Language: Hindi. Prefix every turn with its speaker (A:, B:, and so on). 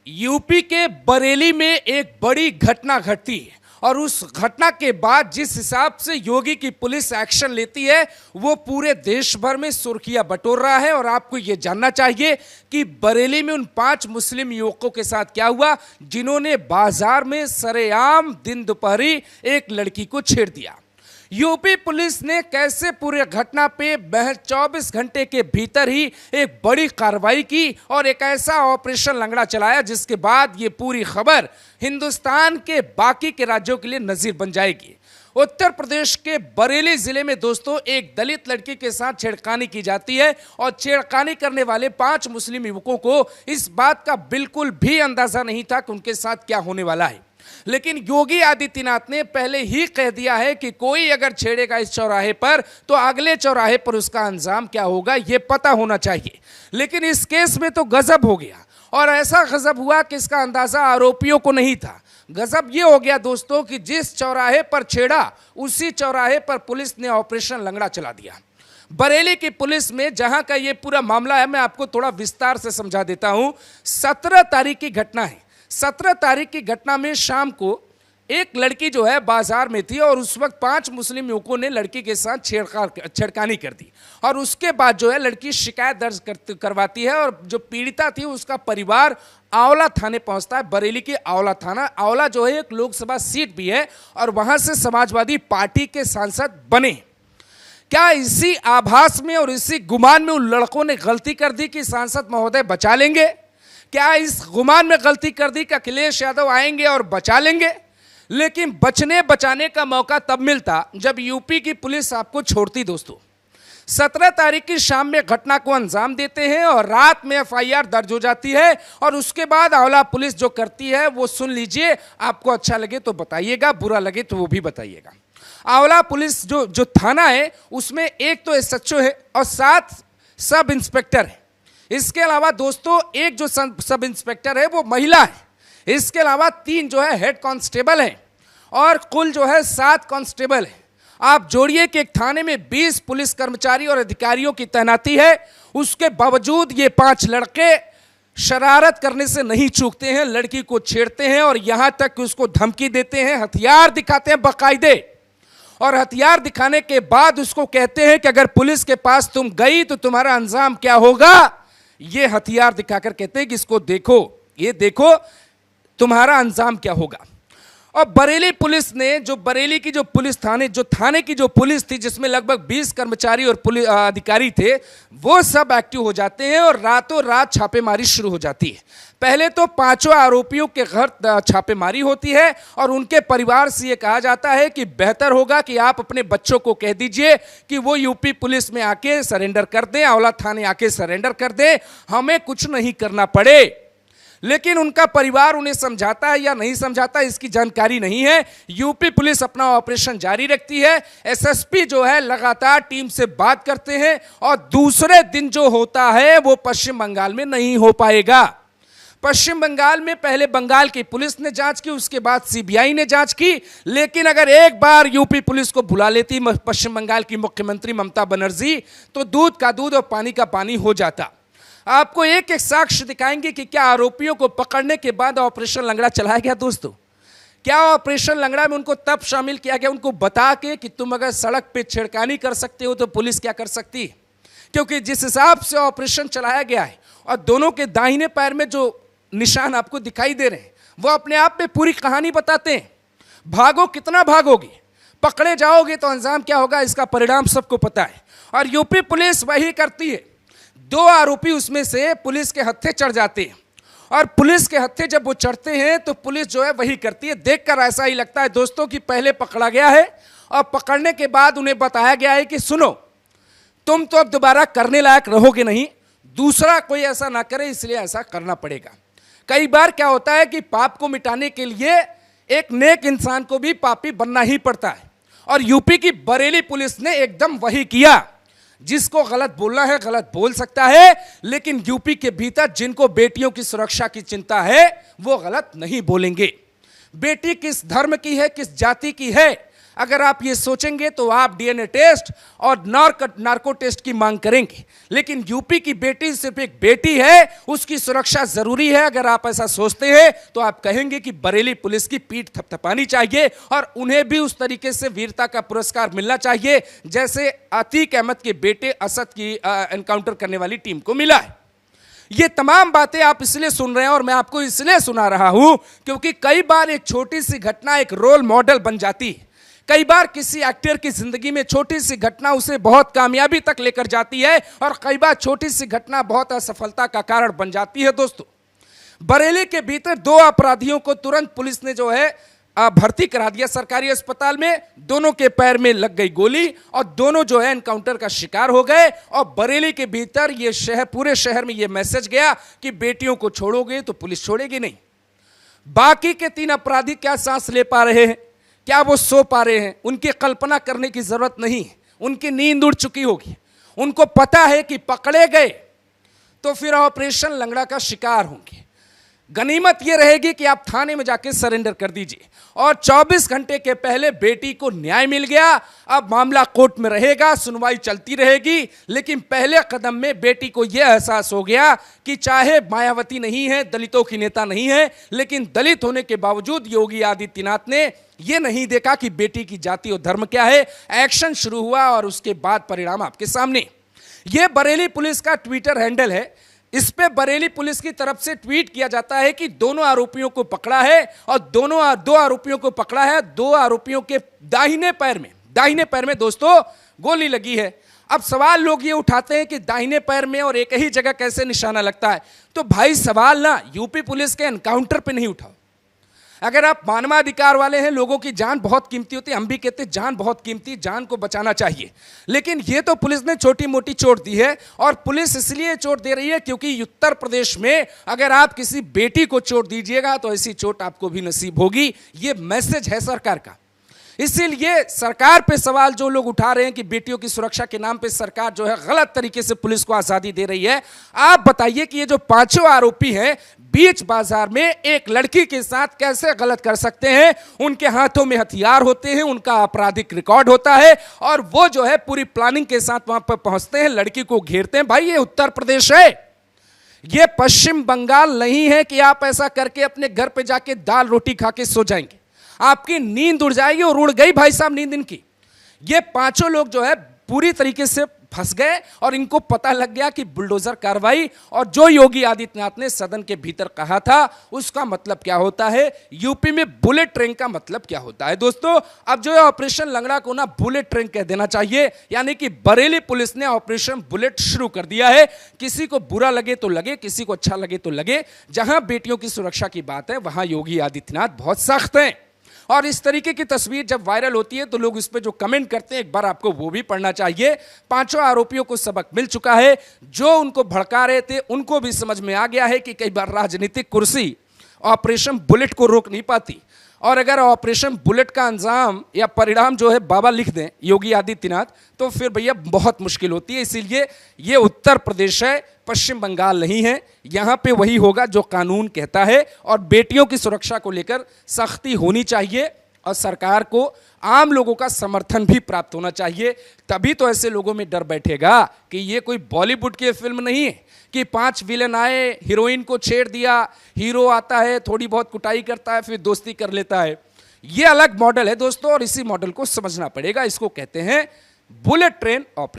A: यूपी के बरेली में एक बड़ी घटना घटती है और उस घटना के बाद जिस हिसाब से योगी की पुलिस एक्शन लेती है वो पूरे देश भर में सुर्खियां बटोर रहा है। और आपको ये जानना चाहिए कि बरेली में उन 5 मुस्लिम युवकों के साथ क्या हुआ जिन्होंने बाजार में सरेआम दिन दोपहरी एक लड़की को छेड़ दिया। यूपी पुलिस ने कैसे पूरे घटना पे महज 24 घंटे के भीतर ही एक बड़ी कार्रवाई की और एक ऐसा ऑपरेशन लंगड़ा चलाया जिसके बाद ये पूरी खबर हिंदुस्तान के बाकी के राज्यों के लिए नजीर बन जाएगी। उत्तर प्रदेश के बरेली जिले में दोस्तों एक दलित लड़की के साथ छेड़खानी की जाती है और छेड़खानी करने वाले 5 मुस्लिम युवकों को इस बात का बिल्कुल भी अंदाजा नहीं था कि उनके साथ क्या होने वाला है। लेकिन योगी आदित्यनाथ ने पहले ही कह दिया है कि कोई अगर छेड़ेगा इस चौराहे पर तो अगले चौराहे पर उसका अंजाम क्या होगा यह पता होना चाहिए। लेकिन इस केस में तो गजब हो गया और ऐसा गजब हुआ कि इसका अंदाजा आरोपियों को नहीं था। गजब यह हो गया दोस्तों कि जिस चौराहे पर छेड़ा उसी चौराहे पर पुलिस ने ऑपरेशन लंगड़ा चला दिया। बरेली की पुलिस में जहां का यह पूरा मामला है मैं आपको थोड़ा विस्तार से समझा देता हूं। 17 तारीख की घटना है। 17 तारीख की घटना में शाम को एक लड़की जो है बाजार में थी और उस वक्त 5 मुस्लिम युवकों ने लड़की के साथ छेड़खानी कर दी और उसके बाद जो है लड़की शिकायत दर्ज करवाती है और जो पीड़िता थी उसका परिवार आंवला थाने पहुंचता है। बरेली की आंवला थाना, आंवला जो है एक लोकसभा सीट भी है और वहां से समाजवादी पार्टी के सांसद बने। क्या इसी आभास में और इसी गुमान में उन लड़कों ने गलती कर दी कि सांसद महोदय बचा लेंगे? क्या इस गुमान में गलती कर दी कि अखिलेश यादव आएंगे और बचा लेंगे? लेकिन बचने बचाने का मौका तब मिलता जब यूपी की पुलिस आपको छोड़ती। दोस्तों 17 तारीख की शाम में घटना को अंजाम देते हैं और रात में एफआईआर दर्ज हो जाती है और उसके बाद आंवला पुलिस जो करती है वो सुन लीजिए। आपको अच्छा लगे तो बताइएगा, बुरा लगे तो वो भी बताइएगा। आंवला पुलिस जो थाना है उसमें एक तो एसएचओ है और 7 सब इंस्पेक्टर है। इसके अलावा दोस्तों एक जो सब इंस्पेक्टर है वो महिला है। इसके अलावा 3 जो है हेड कांस्टेबल हैं और कुल जो है 7 कांस्टेबल हैं। आप जोड़िए कि एक थाने में 20 पुलिस कर्मचारी और अधिकारियों की तैनाती है। उसके बावजूद ये 5 लड़के शरारत करने से नहीं चूकते हैं, लड़की को छेड़ते हैं और यहां तक कि उसको धमकी देते हैं, हथियार दिखाते हैं बाकायदे। और हथियार दिखाने के बाद उसको कहते हैं कि अगर पुलिस के पास तुम गई तो तुम्हारा अंजाम क्या होगा। ये हथियार दिखाकर कहते हैं कि इसको देखो, ये देखो तुम्हारा अंजाम क्या होगा। और बरेली पुलिस ने जो बरेली की जो पुलिस थाने की जो पुलिस थी जिसमें लगभग 20 कर्मचारी और पुलिस अधिकारी थे वो सब एक्टिव हो जाते हैं और रातों रात छापेमारी शुरू हो जाती है। पहले तो 5 आरोपियों के घर छापेमारी होती है और उनके परिवार से ये कहा जाता है कि बेहतर होगा कि आप अपने बच्चों को कह दीजिए कि वो यूपी पुलिस में आके सरेंडर कर दें, आंवला थाने आके सरेंडर कर दें, हमें कुछ नहीं करना पड़े। लेकिन उनका परिवार उन्हें समझाता है या नहीं समझाता इसकी जानकारी नहीं है। यूपी पुलिस अपना ऑपरेशन जारी रखती है। एसएसपी जो है लगातार टीम से बात करते हैं और दूसरे दिन जो होता है वो पश्चिम बंगाल में नहीं हो पाएगा। पश्चिम बंगाल में पहले बंगाल की पुलिस ने जांच की, उसके बाद सीबीआई ने जांच की। लेकिन अगर एक बार यूपी पुलिस को बुला लेती पश्चिम बंगाल की मुख्यमंत्री ममता बनर्जी तो दूध का दूध और पानी का पानी हो जाता। आपको एक एक साक्ष्य दिखाएंगे कि क्या आरोपियों को पकड़ने के बाद ऑपरेशन लंगड़ा चलाया गया। दोस्तों क्या ऑपरेशन लंगड़ा में उनको तब शामिल किया गया उनको बता के कि तुम अगर सड़क पे छेड़खानी कर सकते हो तो पुलिस क्या कर सकती है। क्योंकि जिस हिसाब से ऑपरेशन चलाया गया है और दोनों के दाहिने पैर में जो निशान आपको दिखाई दे रहे हैं वो अपने आप में पूरी कहानी बताते हैं। भागो कितना भागोगे, पकड़े जाओगे तो अंजाम क्या होगा इसका परिणाम सबको पता है। और यूपी पुलिस वही करती है। 2 आरोपी उसमें से पुलिस के हत्थे चढ़ जाते हैं और पुलिस के हत्थे जब वो चढ़ते हैं तो पुलिस जो है वही करती है। देखकर ऐसा ही लगता है दोस्तों कि पहले पकड़ा गया है और पकड़ने के बाद उन्हें बताया गया है कि सुनो तुम तो अब दोबारा करने लायक रहोगे नहीं, दूसरा कोई ऐसा ना करे इसलिए ऐसा करना पड़ेगा। कई बार क्या होता है कि पाप को मिटाने के लिए एक नेक इंसान को भी पापी बनना ही पड़ता है और यूपी की बरेली पुलिस ने एकदम वही किया। जिसको गलत बोलना है गलत बोल सकता है, लेकिन यूपी के भीतर जिनको बेटियों की सुरक्षा की चिंता है वो गलत नहीं बोलेंगे। बेटी किस धर्म की है, किस जाति की है, अगर आप ये सोचेंगे तो आप डीएनए टेस्ट और नार्को टेस्ट की मांग करेंगे, लेकिन यूपी की बेटी सिर्फ एक बेटी है, उसकी सुरक्षा जरूरी है। अगर आप ऐसा सोचते हैं तो आप कहेंगे कि बरेली पुलिस की पीठ थपथपानी चाहिए और उन्हें भी उस तरीके से वीरता का पुरस्कार मिलना चाहिए जैसे अतीक अहमद के बेटे असद की एनकाउंटर करने वाली टीम को मिला है। ये तमाम बातें आप इसलिए सुन रहे हैं और मैं आपको इसलिए सुना रहा हूं क्योंकि कई बार एक छोटी सी घटना एक रोल मॉडल बन जाती है। कई बार किसी एक्टर की जिंदगी में छोटी सी घटना उसे बहुत कामयाबी तक लेकर जाती है और कई बार छोटी सी घटना बहुत असफलता का कारण बन जाती है। दोस्तों, बरेली के भीतर 2 अपराधियों को तुरंत पुलिस ने जो है भर्ती करा दिया सरकारी अस्पताल में। दोनों के पैर में लग गई गोली और दोनों जो है एनकाउंटर का शिकार हो गए। और बरेली के भीतर ये शहर, पूरे शहर में ये मैसेज गया कि बेटियों को छोड़ोगे तो पुलिस छोड़ेगी नहीं। बाकी के 3 अपराधी क्या सांस ले पा रहे हैं, क्या वो सो पा रहे हैं? उनकी कल्पना करने की जरूरत नहीं, उनकी नींद उड़ चुकी होगी। उनको पता है कि पकड़े गए तो फिर ऑपरेशन लंगड़ा का शिकार होंगे। गनीमत यह रहेगी कि आप थाने में जाके सरेंडर कर दीजिए और 24 घंटे के पहले बेटी को न्याय मिल गया। अब मामला कोर्ट में रहेगा, सुनवाई चलती रहेगी, लेकिन पहले कदम में बेटी को यह एहसास हो गया कि चाहे मायावती नहीं है, दलितों की नेता नहीं है, लेकिन दलित होने के बावजूद योगी आदित्यनाथ ने यह नहीं देखा कि बेटी की जाति और धर्म क्या है। एक्शन शुरू हुआ और उसके बाद परिणाम आपके सामने। यह बरेली पुलिस का ट्विटर हैंडल है। इस पे बरेली पुलिस की तरफ से ट्वीट किया जाता है कि दोनों आरोपियों को पकड़ा है और दो आरोपियों को पकड़ा है। 2 आरोपियों के दाहिने पैर में दोस्तों गोली लगी है। अब सवाल लोग ये उठाते हैं कि दाहिने पैर में और एक ही जगह कैसे निशाना लगता है। तो भाई सवाल ना यूपी पुलिस के एनकाउंटर पे नहीं उठाओ। अगर आप मानवाधिकार वाले हैं, लोगों की जान बहुत कीमती होती है, हम भी कहते हैं जान बहुत कीमती, जान को बचाना चाहिए, लेकिन ये तो पुलिस ने छोटी मोटी चोट दी है। और पुलिस इसलिए चोट दे रही है क्योंकि उत्तर प्रदेश में अगर आप किसी बेटी को चोट दीजिएगा तो ऐसी चोट आपको भी नसीब होगी। ये मैसेज है सरकार का। इसीलिए सरकार पे सवाल जो लोग उठा रहे हैं कि बेटियों की सुरक्षा के नाम पे सरकार जो है गलत तरीके से पुलिस को आजादी दे रही है, आप बताइए कि ये जो 5 आरोपी हैं बीच बाजार में एक लड़की के साथ कैसे गलत कर सकते हैं? उनके हाथों में हथियार होते हैं, उनका आपराधिक रिकॉर्ड होता है और वो जो है पूरी प्लानिंग के साथ वहां पर पहुंचते हैं, लड़की को घेरते हैं। भाई ये उत्तर प्रदेश है, ये पश्चिम बंगाल नहीं है कि आप ऐसा करके अपने घर पे जाके दाल रोटी खा के सो जाएंगे। आपकी नींद उड़ जाएगी और उड़ गई भाई साहब नींद इनकी। ये 5 लोग जो है पूरी तरीके से फंस गए और इनको पता लग गया कि बुलडोजर कार्रवाई और जो योगी आदित्यनाथ ने सदन के भीतर कहा था उसका मतलब क्या होता है, यूपी में बुलेट ट्रेन का मतलब क्या होता है। दोस्तों, अब जो है ऑपरेशन लंगड़ा को ना बुलेट ट्रेन कह देना चाहिए, यानी कि बरेली पुलिस ने ऑपरेशन बुलेट शुरू कर दिया है। किसी को बुरा लगे तो लगे, किसी को अच्छा लगे तो लगे, जहां बेटियों की सुरक्षा की बात है वहां योगी आदित्यनाथ बहुत सख्त हैं। और इस तरीके की तस्वीर जब वायरल होती है तो लोग इस पे जो कमेंट करते हैं एक बार आपको वो भी पढ़ना चाहिए। 5 आरोपियों को सबक मिल चुका है। जो उनको भड़का रहे थे उनको भी समझ में आ गया है कि कई बार राजनीतिक कुर्सी ऑपरेशन बुलेट को रोक नहीं पाती और अगर ऑपरेशन बुलेट का अंजाम या परिणाम जो है बाबा लिख दें योगी आदित्यनाथ तो फिर भैया बहुत मुश्किल होती है। इसीलिए ये उत्तर प्रदेश है, पश्चिम बंगाल नहीं है। यहाँ पे वही होगा जो कानून कहता है और बेटियों की सुरक्षा को लेकर सख्ती होनी चाहिए और सरकार को आम लोगों का समर्थन भी प्राप्त होना चाहिए। तभी तो ऐसे लोगों में डर बैठेगा कि ये कोई बॉलीवुड की फिल्म नहीं है कि 5 विलेन आए, हीरोइन को छेड़ दिया, हीरो आता है, थोड़ी बहुत कुटाई करता है, फिर दोस्ती कर लेता है। ये अलग मॉडल है दोस्तों और इसी मॉडल को समझना पड़ेगा। इसको कहते हैं बुलेट ट्रेन ऑपरेशन।